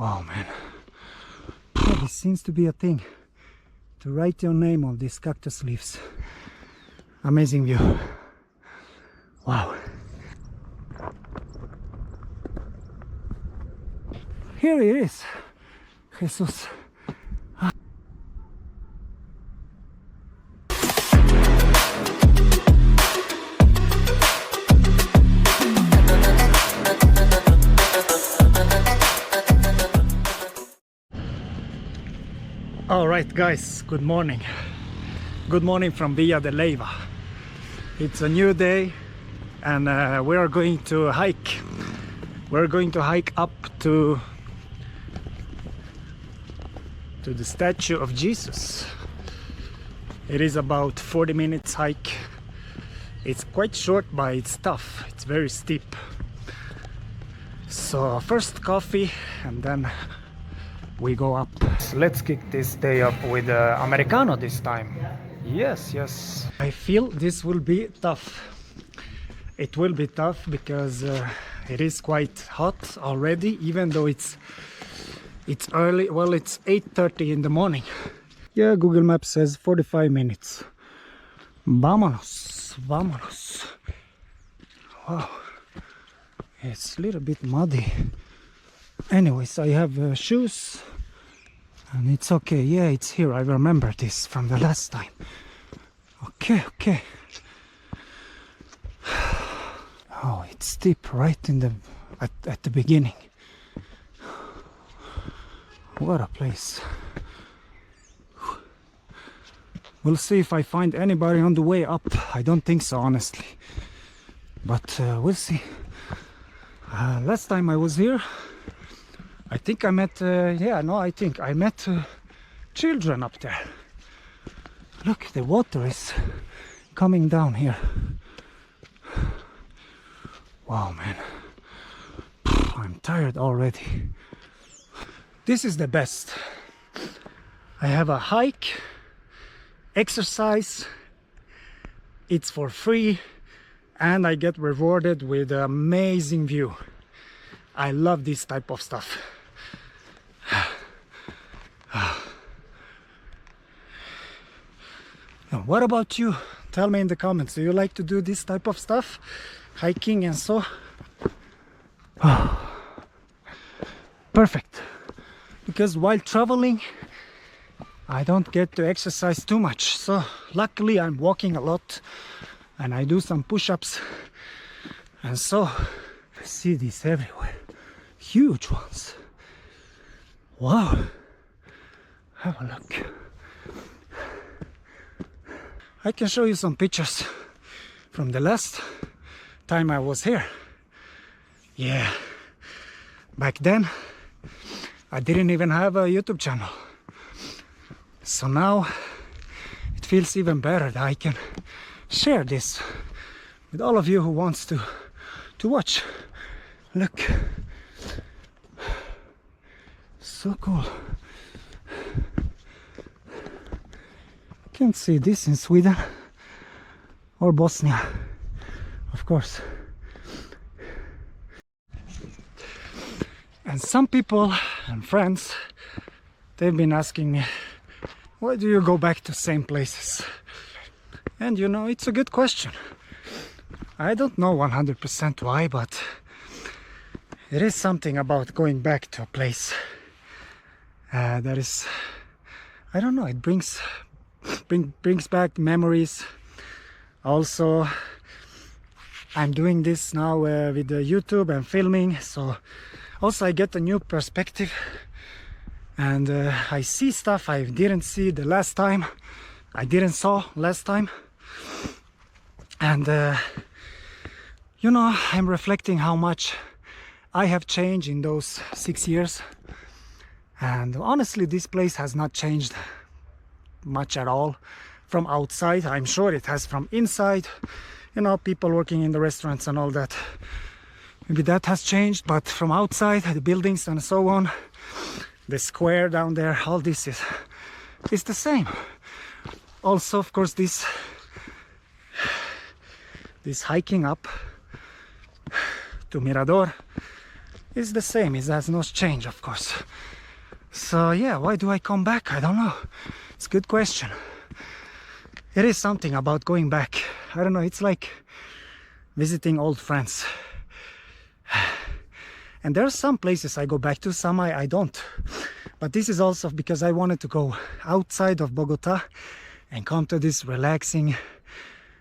Wow, man. Yeah, this seems to be a thing, to write your name on these cactus leaves. Amazing view. Wow. Here it is. Jesus. All right, guys, good morning. Good morning from Villa de Leyva. It's a new day and we are going to hike. We're going to hike up to the statue of Jesus. It is about 40 minutes hike. It's quite short, but it's tough. It's very steep. So first coffee and then we go up. Let's kick this day up with Americano this time. Yes, yes. I feel this will be tough. It will be tough because it is quite hot already, even though it's early. Well, it's 8:30 in the morning. Yeah, Google Maps says 45 minutes. Vámonos, vámonos. Wow, it's a little bit muddy. Anyways, I have shoes and it's okay. Yeah, it's here. I remember this from the last time. Okay, okay. Oh, it's steep right in the at the beginning. What a place. We'll see if I find anybody on the way up. I don't think so, honestly, but we'll see. Last time I was here, I think I met I think I met children up there. Look, the water is coming down here. Wow, man, I'm tired already. This is the best. I have a hike, exercise, it's for free, and I get rewarded with an amazing view. I love this type of stuff. Now, what about you? Tell me in the comments, do you like to do this type of stuff? Hiking and so? Perfect. Because while traveling, I don't get to exercise too much. So luckily I'm walking a lot and I do some push-ups. And so I see these everywhere. Huge ones. Wow. Have a look. I can show you some pictures from the last time I was here. Yeah. Back then I didn't even have a YouTube channel. So now it feels even better that I can share this with all of you who wants to watch. Look. So cool. Can't see this in Sweden or Bosnia, of course. And some people and friends, they've been asking me, why do you go back to same places? And you know, it's a good question. I don't know 100% why, but it is something about going back to a place that is, I don't know, it brings back memories. Also, I'm doing this now with the YouTube and filming, so also I get a new perspective and I see stuff I didn't see the last time. I didn't saw last time. And you know, I'm reflecting how much I have changed in those 6 years. And honestly, this place has not changed much at all from outside. I'm sure it has from inside, you know, people working in the restaurants and all that. Maybe that has changed, but from outside, the buildings and so on, the square down there, all this is the same. Also, of course, this hiking up to Mirador It's the same, it has no change, of course. So yeah, why do I come back? I don't know. It's a good question. It is something about going back. I don't know, it's like visiting old friends. And there are some places I go back to, some I don't. But this is also because I wanted to go outside of Bogota and come to this relaxing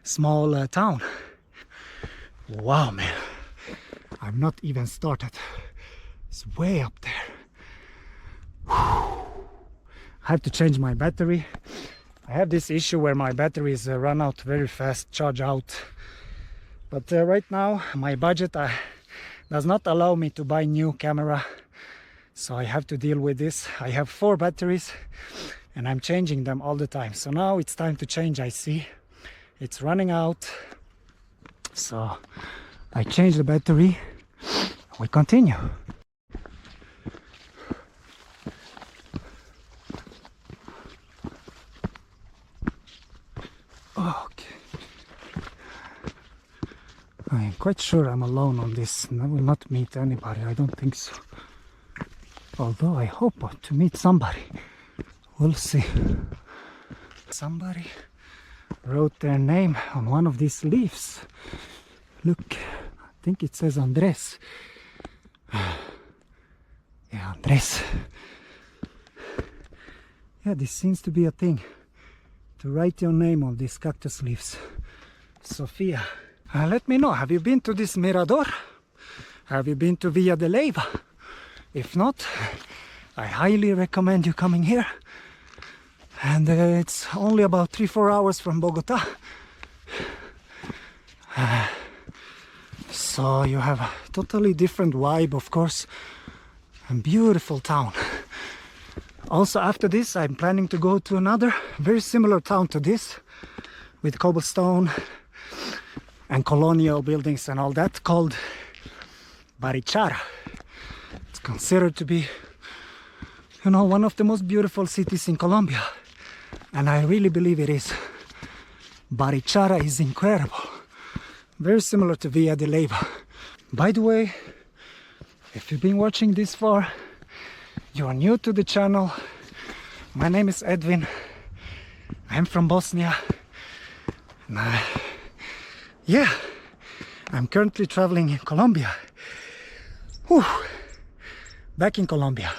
small town. Wow, man. I've not even started. It's way up there. I have to change my battery. I have this issue where my batteries run out very fast, charge out. But right now my budget does not allow me to buy new camera, so I have to deal with this. I have 4 batteries and I'm changing them all the time. So now it's time to change. I see it's running out, so I change the battery. We continue. Okay. I am quite sure I'm alone on this and I will not meet anybody. I don't think so. Although I hope to meet somebody. We'll see. Somebody wrote their name on one of these leaves. Look, I think it says Andres. Yeah, Andres. Yeah, this seems to be a thing, to write your name on these cactus leaves. Sofia. Let me know, have you been to this Mirador? Have you been to Villa de Leyva? If not, I highly recommend you coming here. And it's only about 3-4 hours from Bogota. So you have a totally different vibe, of course, and beautiful town. Also after this I'm planning to go to another very similar town to this, with cobblestone and colonial buildings and all that, called Barichara. It's considered to be, you know, one of the most beautiful cities in Colombia, and I really believe it is. Barichara is incredible, very similar to Villa de Leyva. By the way, if you've been watching this far, you are new to the channel. My name is Edwin. I'm from Bosnia. And yeah, I'm currently traveling in Colombia. Whew. Back in Colombia.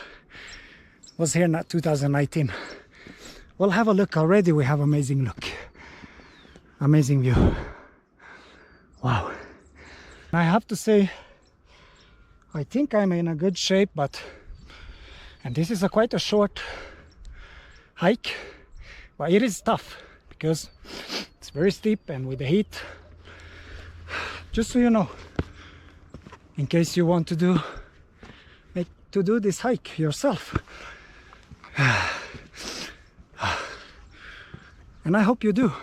Was here in 2019. Well, have a look. Already we have amazing look. Amazing view. Wow. I have to say, I think I'm in a good shape, and this is quite a short hike, but it is tough because it's very steep, and with the heat, just so you know, in case you want to do this hike yourself. And I hope you do,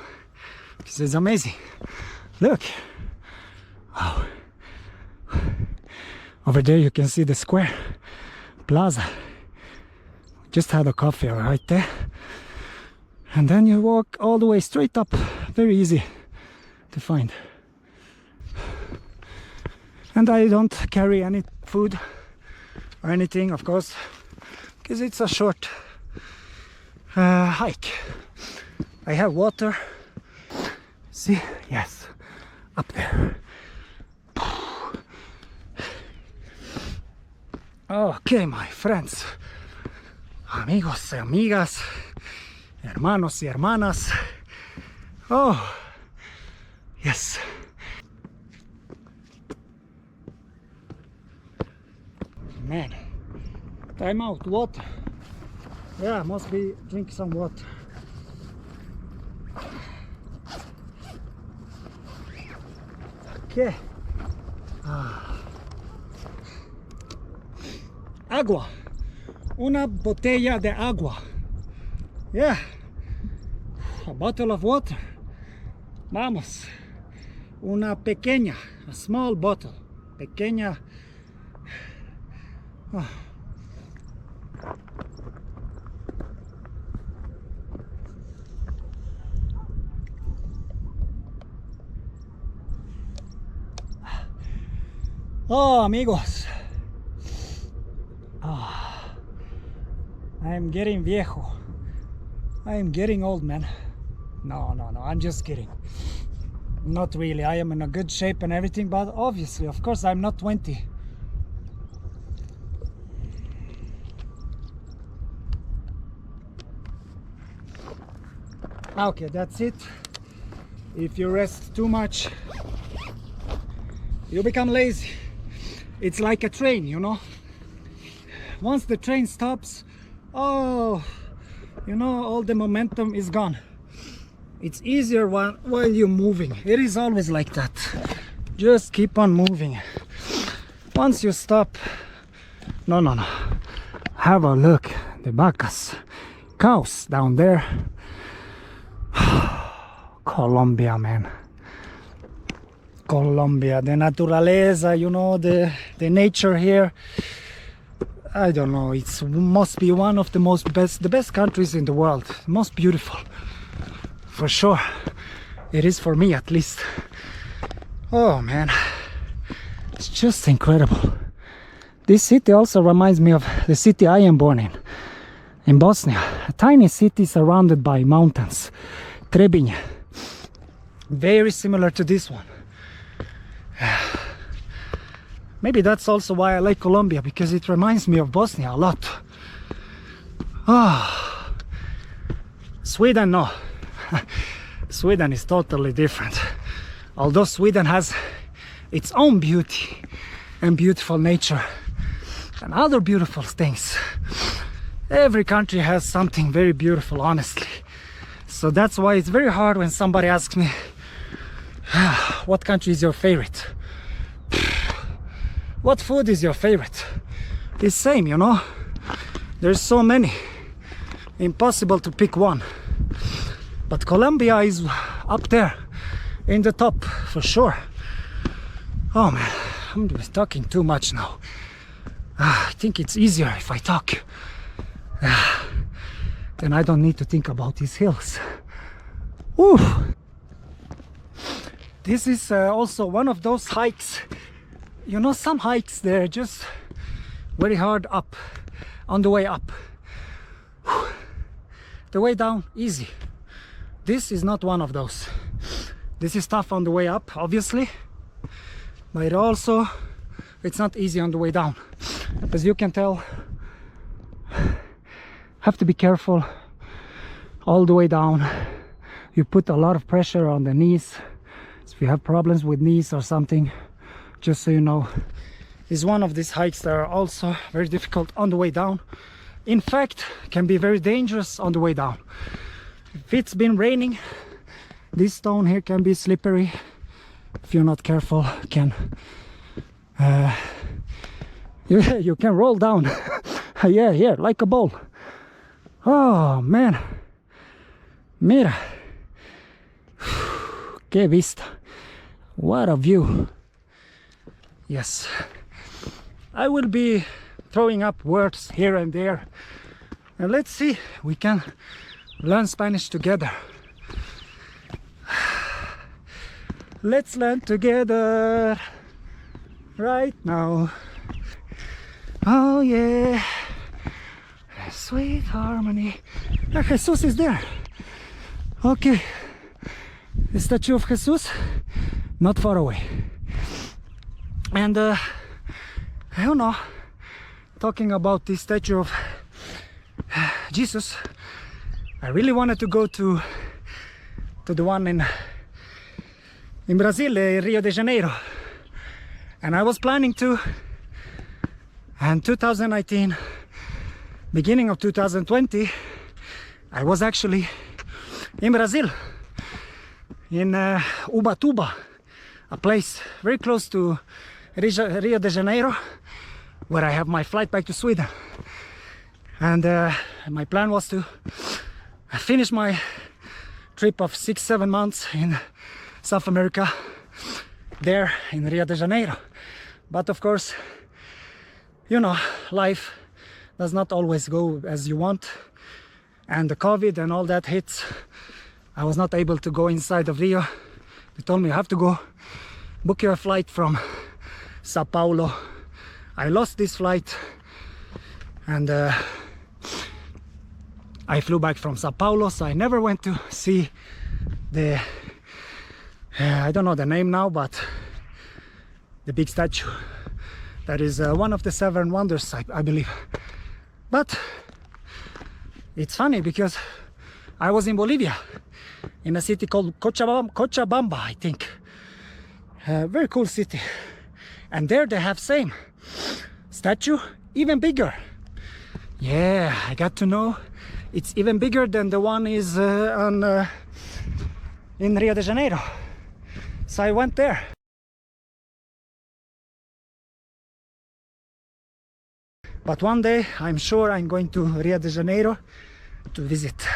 because it's amazing. Look. Wow. Over there you can see the square plaza. Just had a coffee right there, and then you walk all the way straight up. Very easy to find. And I don't carry any food or anything, of course, because it's a short hike. I have water. See? Yes, up there. Okay, my friends, amigos y amigas, hermanos y hermanas. Oh, yes. Man, time out, water. Yeah, must be drink some water. Okay. Agua. Una botella de agua. Yeah. A bottle of water. Vamos. Una pequeña, a small bottle. Pequeña. Oh. Oh, amigos. I am getting viejo. I am getting old, man. No, I'm just kidding. Not really. I am in a good shape and everything, but obviously, of course, I'm not 20. Okay, that's it. If you rest too much, you become lazy. It's like a train, you know. Once the train stops, oh, you know, all the momentum is gone. It's easier while you're moving. It is always like that. Just keep on moving. Once you stop, no. Have a look. The vacas, cows down there. Colombia, man. Colombia, the naturaleza, you know, the nature here. I don't know, it must be one of the best countries in the world. Most beautiful, for sure. It is for me, at least. Oh man, it's just incredible. This city also reminds me of the city I am born in Bosnia. A tiny city surrounded by mountains. Trebinje. Very similar to this one. Maybe that's also why I like Colombia, because it reminds me of Bosnia a lot. Oh, Sweden, no. Sweden is totally different. Although Sweden has its own beauty and beautiful nature and other beautiful things. Every country has something very beautiful, honestly. So that's why it's very hard when somebody asks me, what country is your favorite? What food is your favorite? It's same, you know. There's so many. Impossible to pick one. But Colombia is up there in the top for sure. Oh man, I'm just talking too much now. I think it's easier if I talk. Then I don't need to think about these hills. Ooh. This is also one of those hikes. You know, some hikes, they're just very hard up, on the way up. The way down, easy. This is not one of those. This is tough on the way up, obviously. But also, it's not easy on the way down. As you can tell, have to be careful all the way down. You put a lot of pressure on the knees. So if you have problems with knees or something, just so you know, is one of these hikes that are also very difficult on the way down. In fact, can be very dangerous on the way down. If it's been raining, this stone here can be slippery. If you're not careful, can you can roll down. Yeah, here, like a ball. Oh man, mira, que vista, what a view. Yes, I will be throwing up words here and there, and let's see, we can learn Spanish together. Let's learn together right now. Oh yeah, sweet harmony. Ah, Jesus is there. Okay, the statue of Jesus, not far away. And I don't know, talking about the statue of Jesus, I really wanted to go to the one in Brazil, Rio de Janeiro, and I was planning to. And 2019, beginning of 2020, I was actually in Brazil, in Ubatuba, a place very close to Rio de Janeiro, where I have my flight back to Sweden. And my plan was to finish my trip of 6-7 months in South America, there in Rio de Janeiro. But of course, you know, life does not always go as you want, and the COVID and all that hits. I was not able to go inside of Rio. They told me you have to go book your flight from Sao Paulo. I lost this flight and I flew back from Sao Paulo, so I never went to see the I don't know the name now, but the big statue that is one of the seven wonders, I believe. But it's funny because I was in Bolivia in a city called Cochabamba, I think. Very cool city, and there they have same statue, even bigger. Yeah, I got to know it's even bigger than the one is in Rio de Janeiro. So I went there. But one day I'm sure I'm going to Rio de Janeiro to visit.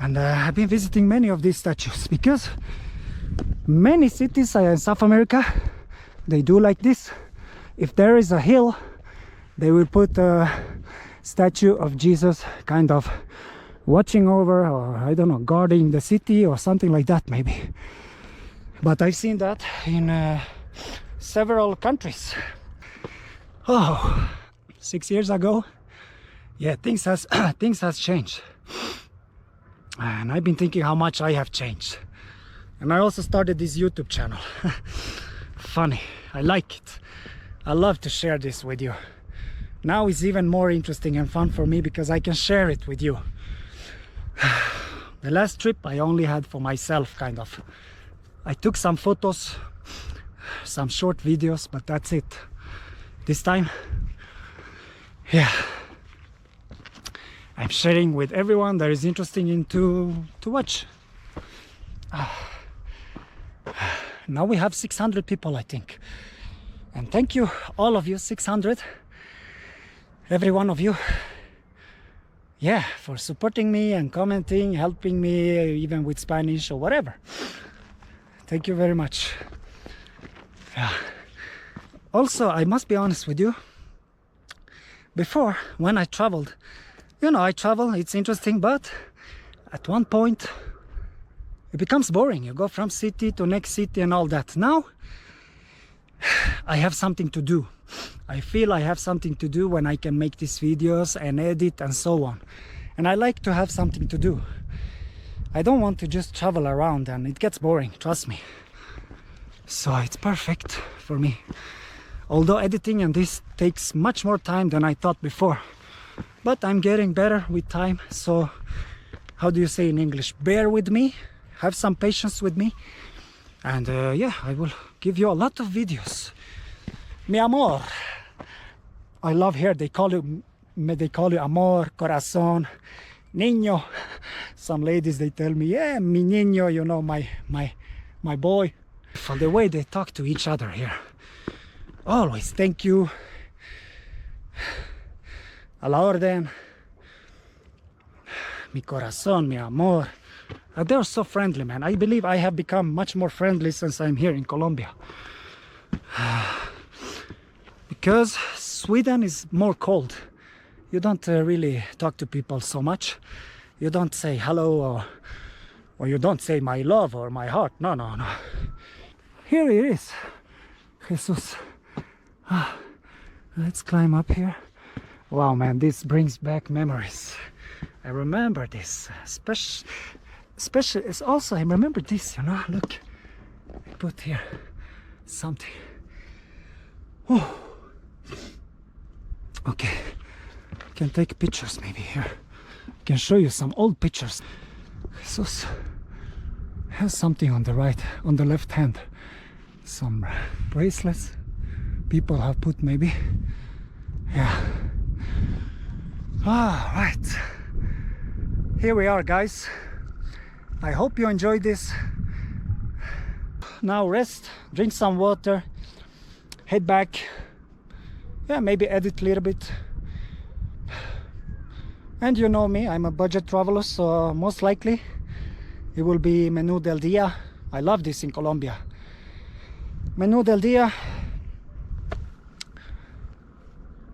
And I've been visiting many of these statues because many cities in South America, they do like this. If there is a hill, they will put a statue of Jesus kind of watching over, or I don't know, guarding the city or something like that maybe. But I've seen that in several countries. Oh, 6 years ago, yeah, things has changed. And I've been thinking how much I have changed. And I also started this YouTube channel. Funny, I like it. I love to share this with you. Now it's even more interesting and fun for me because I can share it with you. The last trip I only had for myself, kind of. I took some photos, some short videos, but that's it. This time, yeah, I'm sharing with everyone that is interested in to watch. Now we have 600 people, I think. And thank you, all of you, 600, every one of you. Yeah, for supporting me and commenting, helping me, even with Spanish or whatever. Thank you very much. Yeah. Also, I must be honest with you. Before, when I traveled, you know, I travel, it's interesting, but at one point it becomes boring. You go from city to next city and all that. Now I have something to do. I feel I have something to do when I can make these videos and edit and so on. And I like to have something to do. I don't want to just travel around, and it gets boring, trust me. So it's perfect for me. Although editing and this takes much more time than I thought before. But I'm getting better with time, so how do you say in English? Bear with me, have some patience with me. And yeah, I will give you a lot of videos. Mi amor. I love here, they call you amor, corazón, niño. Some ladies, they tell me, yeah, mi niño, you know, my boy. For the way they talk to each other here. Always thank you. A la orden. Mi corazón, mi amor. They're so friendly, man. I believe I have become much more friendly since I'm here in Colombia. Because Sweden is more cold. You don't really talk to people so much. You don't say hello, or you don't say my love or my heart. No, no, no. Here it is. Jesus. Let's climb up here. Wow, man, this brings back memories. I remember this. Especially, it's also, I remember this, you know, look. I put here something. Oh. Okay, I can take pictures maybe here. I can show you some old pictures. Jesus. Has something on the right, on the left hand. Some bracelets people have put maybe. Yeah. Ah, right. Here we are, guys. I hope you enjoyed this. Now rest, drink some water, head back. Yeah, maybe edit a little bit. And you know me, I'm a budget traveler, so most likely it will be Menú del Día. I love this in Colombia. Menú del Día.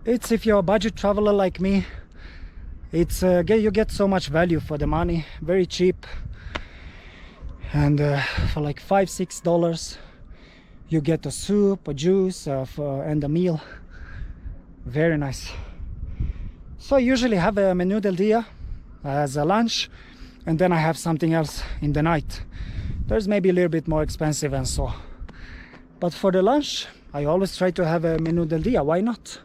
It's, if you're a budget traveler like me, it's you get so much value for the money, very cheap. And for like $5-6 you get a soup, a juice, and a meal. Very nice. So I usually have a menu del dia as a lunch, and then I have something else in the night. There's maybe a little bit more expensive and so. But for the lunch, I always try to have a menu del dia. Why not?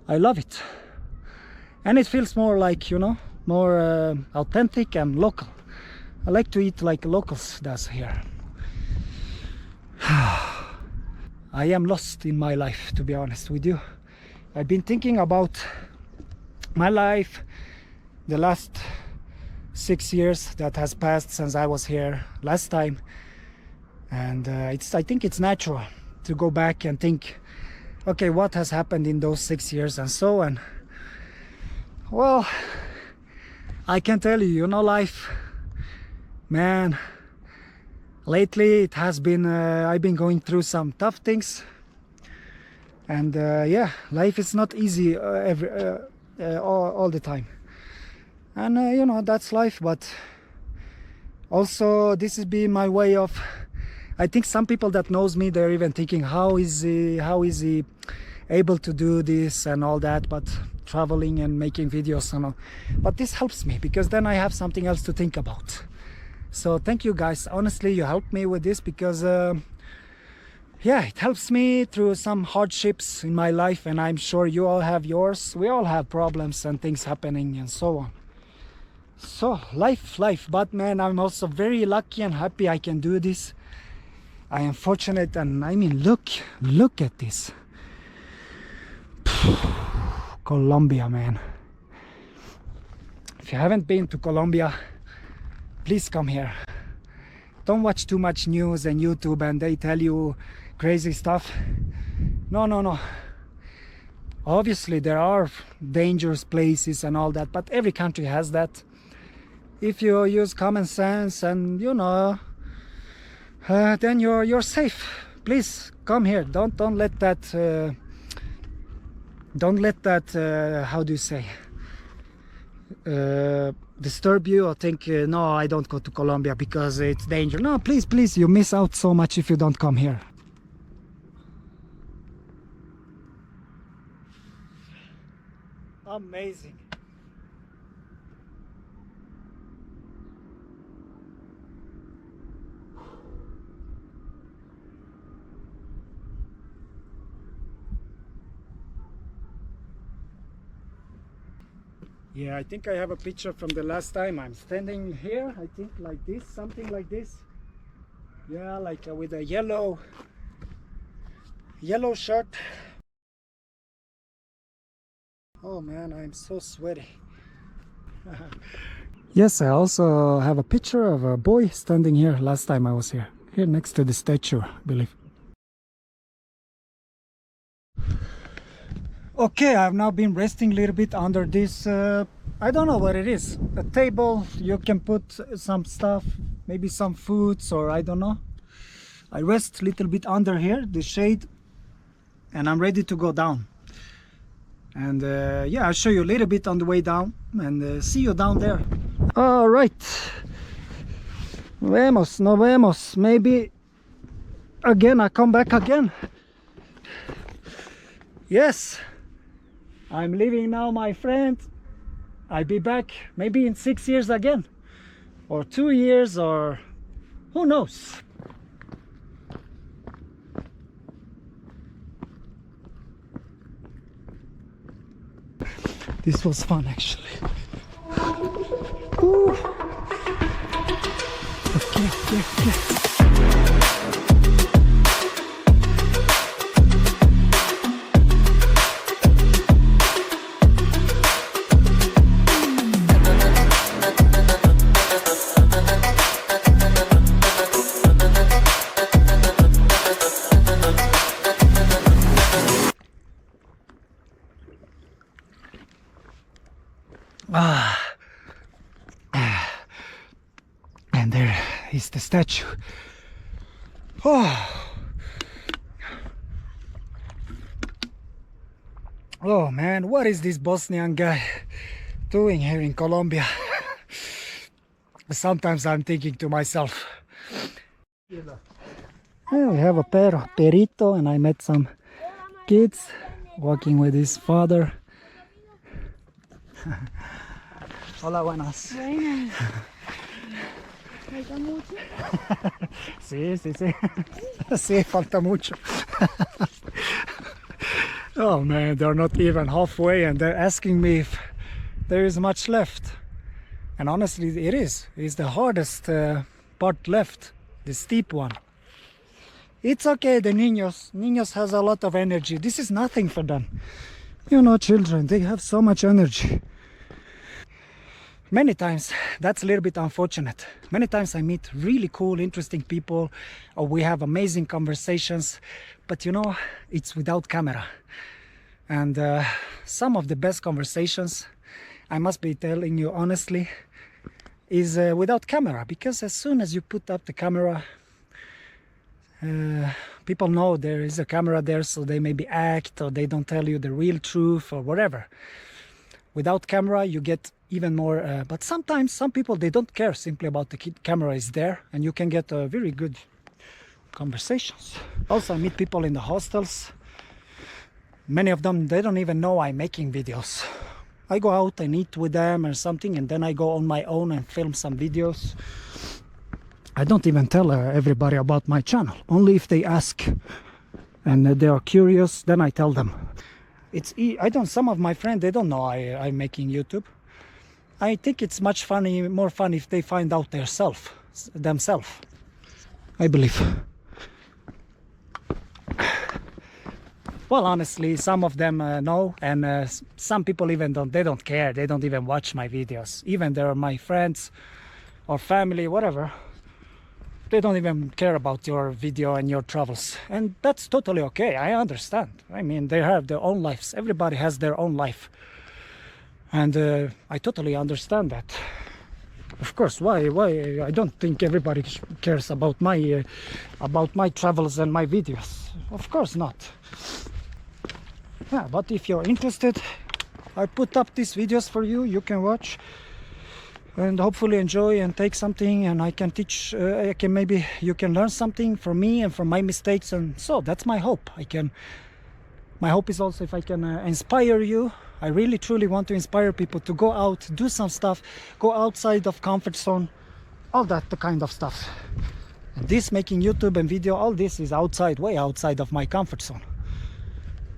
I love it. And it feels more like, you know, more authentic and local. I like to eat like locals does here. I am lost in my life, to be honest with you. I've been thinking about my life, the last 6 years that has passed since I was here last time, and I think it's natural to go back and think, okay, what has happened in those 6 years and so on. Well, I can tell you, you know, life, man, lately it has been I've been going through some tough things, and yeah, life is not easy all the time, and you know, that's life. But also this has been my way of, I think some people that knows me, they're even thinking, how is he able to do this and all that, but traveling and making videos and all. But this helps me because then I have something else to think about. So thank you guys, honestly, you helped me with this because yeah, it helps me through some hardships in my life, and I'm sure you all have yours. We all have problems and things happening and so on. So life, but man, I'm also very lucky and happy I can do this. I am fortunate, and I mean, look at this. Colombia, man. If you haven't been to Colombia, please come here. Don't watch too much news and YouTube and they tell you crazy stuff. No. Obviously there are dangerous places and all that, but every country has that. If you use common sense and, you know, then you're safe. Please come here. Don't let that how do you say, disturb you or think no, I don't go to Colombia because it's dangerous. No, please, you miss out so much if you don't come here. Amazing. Yeah, I think I have a picture from the last time. I'm standing here, I think like this, something like this. Yeah, like with a yellow shirt. Oh man, I'm so sweaty. Yes, I also have a picture of a boy standing here last time I was here next to the statue, I believe. Okay, I've now been resting a little bit under this, I don't know what it is, a table. You can put some stuff, maybe some foods, or I don't know. I rest a little bit under here, the shade, and I'm ready to go down. And yeah, I'll show you a little bit on the way down, and see you down there. All right, nos vemos. Maybe again, I come back again. Yes, I'm leaving now, my friend. I'll be back maybe in 6 years again, or 2 years, or who knows. This was fun, actually. Ooh. Okay. And there is the statue. Oh man, what is this Bosnian guy doing here in Colombia? Sometimes I'm thinking to myself. Yeah, we have a perito, and I met some kids walking with his father. Hola, buenas. Buenas. ¿Falta mucho? Sí, sí, sí. Sí, falta mucho. Oh man, they're not even halfway and they're asking me if there is much left. And honestly, it is. It's the hardest part left, the steep one. It's okay, the niños. Niños has a lot of energy. This is nothing for them. You know, children, they have so much energy. Many times, that's a little bit unfortunate. Many times I meet really cool, interesting people, or we have amazing conversations, but you know, it's without camera. And some of the best conversations, I must be telling you honestly, is without camera, because as soon as you put up the camera, people know there is a camera there, so they maybe act or they don't tell you the real truth or whatever. Without camera you get even more, but sometimes some people, they don't care simply about the camera is there, and you can get very good conversations. Also, I meet people in the hostels. Many of them, they don't even know I'm making videos. I go out and eat with them or something, and then I go on my own and film some videos. I don't even tell everybody about my channel, only if they ask and they are curious, then I tell them. Some of my friends, they don't know I'm making YouTube. I think it's more fun if they find out themselves, I believe. Well, honestly, some of them know, and some people even don't care. They don't even watch my videos. Even they're my friends or family, whatever. They don't even care about your video and your travels. And that's totally okay, I understand. I mean, they have their own lives. Everybody has their own life. And I totally understand that. Of course, why? I don't think everybody cares about my travels and my videos. Of course not. Yeah, but if you're interested, I put up these videos for you. You can watch and hopefully enjoy and take something, and I can teach. Maybe you can learn something from me and from my mistakes, and so that's my hope. My hope is also if I can inspire you. I really truly want to inspire people to go out, do some stuff, go outside of comfort zone, all that the kind of stuff. This making YouTube and video, all this is outside, way outside of my comfort zone.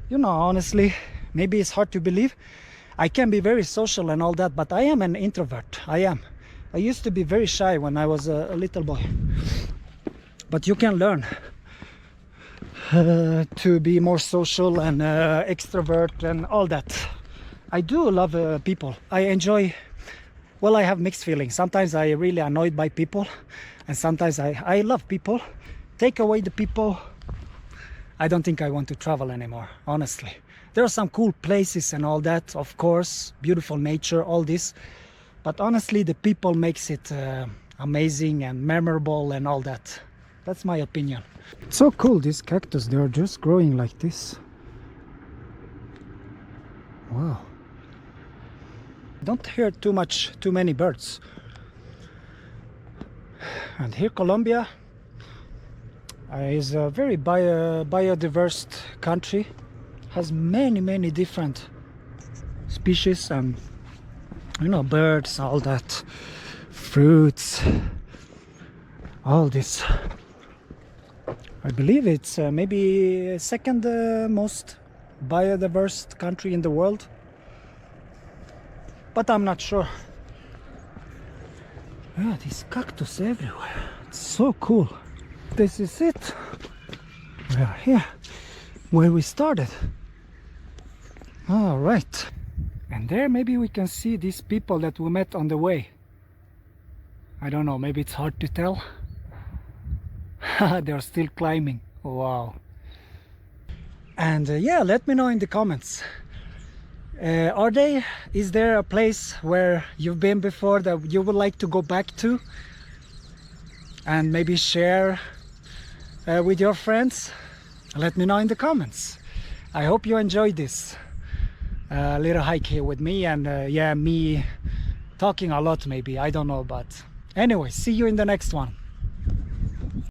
You know, honestly, maybe it's hard to believe. I can be very social and all that, but I am an introvert. I am. I used to be very shy when I was a little boy. But you can learn to be more social and extrovert and all that. I do love people. I enjoy, well, I have mixed feelings. Sometimes I really annoyed by people, and sometimes I love people. Take away the people, I don't think I want to travel anymore, honestly. There are some cool places and all that, of course, beautiful nature, all this. But honestly, the people makes it amazing and memorable and all that. That's my opinion. It's so cool, these cactus, they're just growing like this. Wow. Don't hear too many birds. And here Colombia is a very biodiverse country. Has many different species and, you know, birds, all that, fruits, all this. I believe it's maybe second most biodiverse country in the world, but I'm not sure. Yeah, these cactus everywhere. It's so cool. This is it. We are here where we started. All right. And there maybe we can see these people that we met on the way. I don't know, maybe it's hard to tell. They're still climbing. Wow. And yeah, let me know in the comments. Is there a place where you've been before that you would like to go back to? And maybe share with your friends? Let me know in the comments. I hope you enjoyed this little hike here with me, and yeah, me talking a lot maybe, I don't know, but anyway, see you in the next one.